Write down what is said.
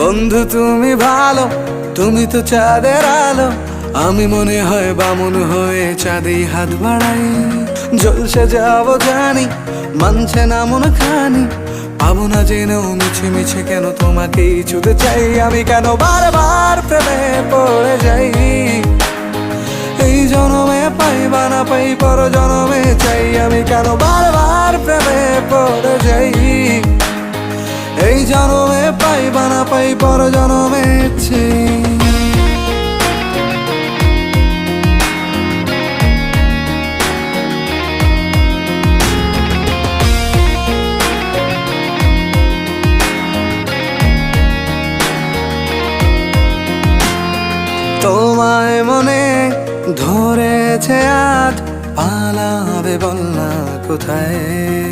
বন্ধু তুমি ভালো, তুমি তো চাঁদের আলো। আমি মনে হয় বামুন হয়ে চাঁদেই হাত বাড়াই। জলসে যাবো জানি, মানছে না মন খানি। পাবো না জেনেও মিছে মিছে কেন তোমাকেই ছুতে চাই। আমি কেন বারবার প্রেমে পড়ে যাই। এই জনমে পাই বা না পাই, পর জনমে চাই। আমি কেন বারবার প্রেমে পড়ে যাই। এই জনমে পাই বা না পাই, পর জনমে চাই। তোমায় মনে ধরেছে আজ, পালাবে বল না কোথায়।